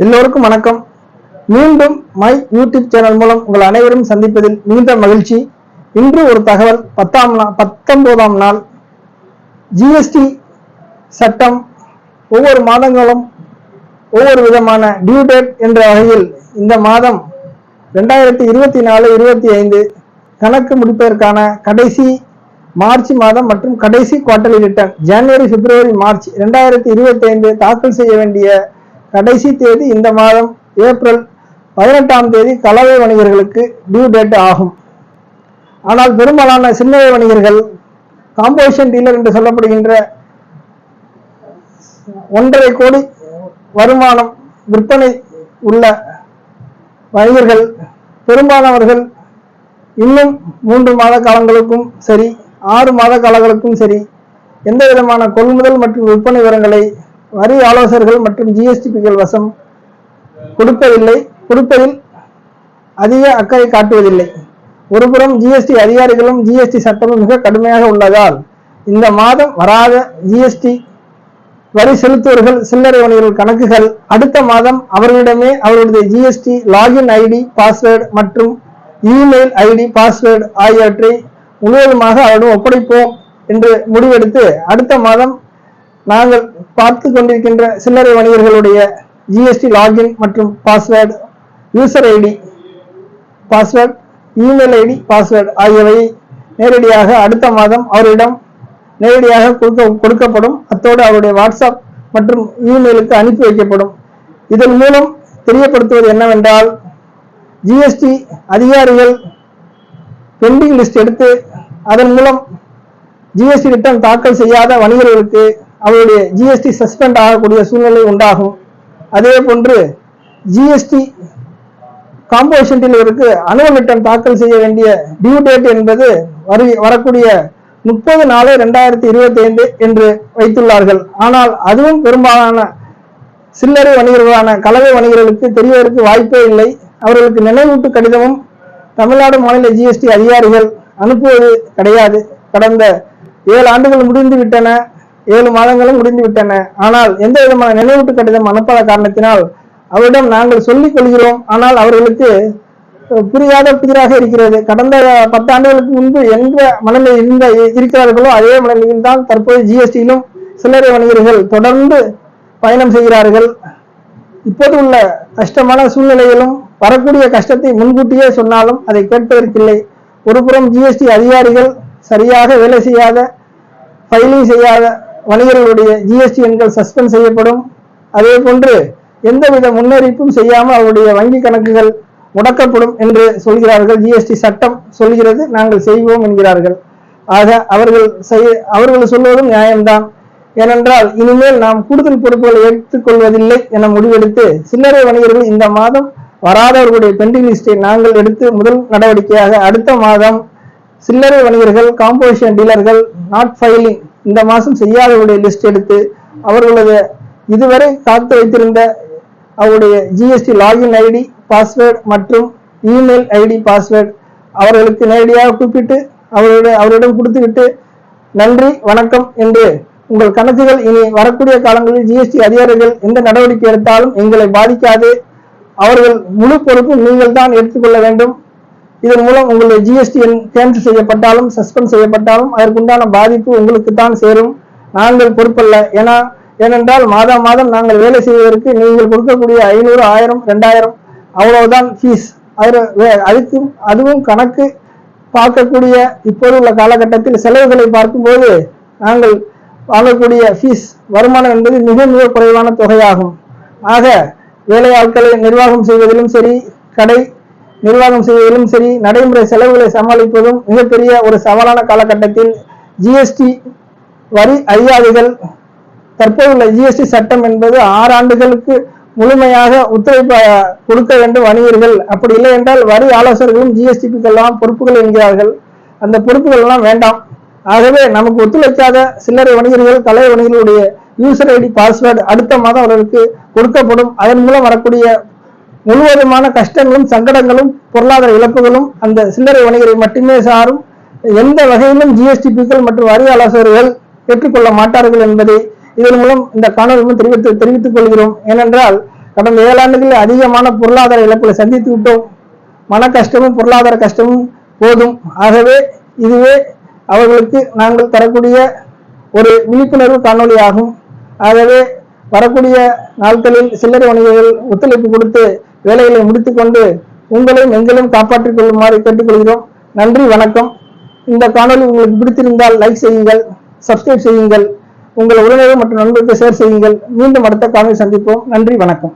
எல்லோருக்கும் வணக்கம். மீண்டும் மை யூடியூப் சேனல் மூலம் உங்கள் அனைவரும் சந்திப்பதில் மிகுந்த மகிழ்ச்சி. இன்று ஒரு தகவல். 19ஆம் நாள் ஜிஎஸ்டி சட்டம் ஒவ்வொரு மாதங்களும் ஒவ்வொரு விதமான டியூ டேட் என்ற வகையில் இந்த மாதம் 2024-25 கணக்கு முடிப்பதற்கான கடைசி மார்ச் மாதம் மற்றும் கடைசி குவார்டர்லி ரிட்டர்ன் ஜனவரி, பிப்ரவரி, மார்ச் 2025 தாக்கல் செய்ய வேண்டிய கடைசி தேதி இந்த மாதம் ஏப்ரல் 18ஆம் தேதி கலவை வணிகர்களுக்கு டியூ டேட் ஆகும். ஆனால் பெரும்பாலான சில்லறை வணிகர்கள், காம்போசிஷன் டீலர் என்று சொல்லப்படுகின்ற 1.5 கோடி வருமானம் விற்பனை உள்ள வணிகர்கள் பெரும்பாலானவர்கள் இன்னும் 3 மாத காலங்களுக்கும் சரி 6 மாத காலங்களுக்கும் சரி எந்த விதமான கொள்முதல் மற்றும் விற்பனை விவரங்களை வரி ஆலோசகர்கள் மற்றும் ஜிஎஸ்டிபிகள் வசம் கொடுப்பதில் அதிக அக்கறை காட்டுவதில்லை. ஒருபுறம் ஜிஎஸ்டி அதிகாரிகளும் ஜிஎஸ்டி சட்டமும் மிக கடுமையாக உள்ளதால் இந்த மாதம் வராத ஜிஎஸ்டி வரி செலுத்துவர்கள் சில்லறை வணிகர்கள் கணக்குகள் அடுத்த மாதம் அவர்களிடமே அவர்களுடைய ஜிஎஸ்டி லாகின் ஐடி, பாஸ்வேர்டு மற்றும் இமெயில் ஐடி, பாஸ்வேர்டு ஆகியவற்றை முழுவதுமாக அவரிடம் ஒப்படைப்போம் என்று முடிவெடுத்து அடுத்த மாதம் நாங்கள் பார்த்து கொண்டிருக்கின்ற சில்லறை வணிகர்களுடைய ஜிஎஸ்டி லாகின் மற்றும் password, user ID, password, email ID, password ஆகியவை நேரடியாக அடுத்த மாதம் அவரிடம் நேரடியாக கொடுக்கப்படும். அத்தோடு அவருடைய வாட்ஸ்அப் மற்றும் இமெயிலுக்கு அனுப்பி வைக்கப்படும். இதன் மூலம் தெரியப்படுத்துவது என்னவென்றால், ஜிஎஸ்டி அதிகாரிகள் பெண்டிங் லிஸ்ட் எடுத்து அதன் மூலம் ஜிஎஸ்டி ரிட்டர்ன் தாக்கல் செய்யாத வணிகர்களுக்கு அவருடைய ஜிஎஸ்டி சஸ்பெண்ட் ஆகக்கூடிய சூழ்நிலை உண்டாகும். அதே போன்று ஜிஎஸ்டி காம்போசிஷன் டீலருக்கு அனுவல் ரிட்டர்ன் தாக்கல் செய்ய வேண்டிய டியூ டேட் என்பது வரக்கூடிய 30/4/2025 என்று வைத்துள்ளார்கள். ஆனால் அதுவும் பெரும்பாலான சில்லறை வணிகர்களான கலவை வணிகர்களுக்கு தெரியவதற்கு வாய்ப்பே இல்லை. அவர்களுக்கு நினைவூட்டு கடிதமும் தமிழ்நாடு மாநில ஜிஎஸ்டி அதிகாரிகள் அனுப்புவது கிடையாது. கடந்த 7 ஆண்டுகள் முடிந்து விட்டன, 7 மாதங்களும் முடிந்து விட்டன. ஆனால் எந்த விதமான நினைவூட்டு கடிதம் அனுப்பாத காரணத்தினால் அவரிடம் நாங்கள் சொல்லிக் கொள்கிறோம். ஆனால் அவர்களுக்கு புரியாத புதிராக இருக்கிறது. கடந்த 10 ஆண்டுகளுக்கு முன்பு எந்த மனநிலையில் இருக்கிறார்களோ அதே மனநிலையில் தான் தற்போது ஜிஎஸ்டியிலும் சில்லறை வணிகர்கள் தொடர்ந்து பயணம் செய்கிறார்கள். இப்போது உள்ள கஷ்டமான சூழ்நிலையிலும் வரக்கூடிய கஷ்டத்தை முன்கூட்டியே சொன்னாலும் அதை கேட்பதற்கில்லை. ஒருபுறம் ஜிஎஸ்டி அதிகாரிகள் சரியாக வேலை செய்யாத, ஃபைலிங் செய்யாத வணிகர்களுடைய ஜிஎஸ்டி எண்கள் சஸ்பெண்ட் செய்யப்படும். அதே போன்று எந்தவித முன்னறிவிப்பும் செய்யாமல் அவருடைய வங்கி கணக்குகள் முடக்கப்படும் என்று சொல்கிறார்கள். ஜிஎஸ்டி சட்டம் சொல்கிறது, நாங்கள் செய்வோம் என்கிறார்கள். ஆக அவர்கள் சொல்வதும் நியாயம்தான். ஏனென்றால் இனிமேல் நாம் கூடுதல் பொறுப்புகளை ஏற்றுக்கொள்வதில்லை என முடிவெடுத்து சில்லறை வணிகர்கள் இந்த மாதம் வராதவர்களுடைய பெண்டிங் லிஸ்டை நாங்கள் எடுத்து முதல் நடவடிக்கையாக அடுத்த மாதம் சில்லறை வணிகர்கள், காம்போசிஷன் டீலர்கள் நாட் ஃபைலிங் இந்த மாதம் செய்யாதவருடைய லிஸ்ட் எடுத்து அவர்களது இதுவரை காத்து வைத்திருந்த அவருடைய ஜிஎஸ்டி லாகின் ஐடி, பாஸ்வேர்டு மற்றும் இமெயில் ஐடி, பாஸ்வேர்டு அவர்களுக்கு நேரடியாக கூப்பிட்டு அவரிடம் கொடுத்துவிட்டு நன்றி வணக்கம் என்று உங்கள் கணக்குகள் இனி வரக்கூடிய காலங்களில் ஜிஎஸ்டி அதிகாரிகள் எந்த நடவடிக்கை எடுத்தாலும் எங்களை பாதிக்காது, அவர்கள் முழு பொறுப்பும் நீங்கள் தான் எடுத்துக்கொள்ள வேண்டும். இதன் மூலம் உங்களுடைய ஜிஎஸ்டி கேன்சல் செய்யப்பட்டாலும் சஸ்பெண்ட் செய்யப்பட்டாலும் அதற்குண்டான பாதிப்பு உங்களுக்கு தான் சேரும், நாங்கள் பொறுப்பல்ல. ஏனென்றால் மாதம் மாதம் நாங்கள் வேலை செய்வதற்கு நீங்கள் கொடுக்கக்கூடிய 500, 1000, 2000 அவ்வளவுதான் ஃபீஸ். அதுவும் கணக்கு பார்க்கக்கூடிய இப்போது உள்ள காலகட்டத்தில் செலவுகளை பார்க்கும்போது நாங்கள் வாங்கக்கூடிய ஃபீஸ் வருமானம் என்பது மிக மிக குறைவான தொகையாகும். ஆக வேலை ஆட்களை நிர்வாகம் செய்வதிலும் சரி, கடை நிர்வாகம் செய்வதிலும் சரி, நடைமுறை செலவுகளை சமாளிப்பதும் மிகப்பெரிய ஒரு சவாலான காலகட்டத்தில் ஜிஎஸ்டி வரி அதிகாரிகள் தற்போதுள்ள ஜிஎஸ்டி சட்டம் என்பது 6 ஆண்டுகளுக்கு முழுமையாக ஒத்துழைப்பு கொடுக்க வேண்டும் வணிகர்கள். அப்படி இல்லை என்றால் வரி ஆலோசகர்களும் ஜிஎஸ்டிபிக்கெல்லாம் பொறுப்புகள் என்கிறார்கள். அந்த பொறுப்புகள் எல்லாம் வேண்டாம். ஆகவே நமக்கு ஒத்துழைக்காத சில்லறை வணிகர்கள், கலை வணிகர்களுடைய யூசர் ஐடி, பாஸ்வேர்டு அடுத்த மாதம் அவர்களுக்கு கொடுக்கப்படும். அதன் மூலம் வரக்கூடிய முழுவதுமான கஷ்டங்களும் சங்கடங்களும் பொருளாதார இழப்புகளும் அந்த சில்லறை வணிகரை மட்டுமே சாரும். எந்த வகையிலும் ஜிஎஸ்டிபிக்கள் மற்றும் வரி ஆலோசகர்கள் ஏற்றுக்கொள்ள மாட்டார்கள் என்பதை இதன் மூலம் இந்த காணொலி தெரிவித்துக் கொள்கிறோம். ஏனென்றால் கடந்த 7 ஆண்டுகளில் அதிகமான பொருளாதார இழப்புகளை சந்தித்து விட்டோம். மன கஷ்டமும் பொருளாதார கஷ்டமும் போதும். ஆகவே இதுவே அவர்களுக்கு நாங்கள் தரக்கூடிய ஒரு விழிப்புணர்வு காணொலி ஆகும். ஆகவே வரக்கூடிய நாட்களில் சில்லறை வணிகர்கள் ஒத்துழைப்பு கொடுத்து வேலைகளை முடித்துக்கொண்டு உங்களையும் எங்களையும் காப்பாற்றிக் கொள்ளுமாறு கேட்டுக்கொள்கிறோம். நன்றி, வணக்கம். இந்த காணொலி உங்களுக்கு பிடித்திருந்தால் லைக் செய்யுங்கள், சப்ஸ்கிரைப் செய்யுங்கள், உங்கள் உறவினர்கள் மற்றும் நண்பர்களுக்கு ஷேர் செய்யுங்கள். மீண்டும் அடுத்த காணொலி சந்திப்போம். நன்றி, வணக்கம்.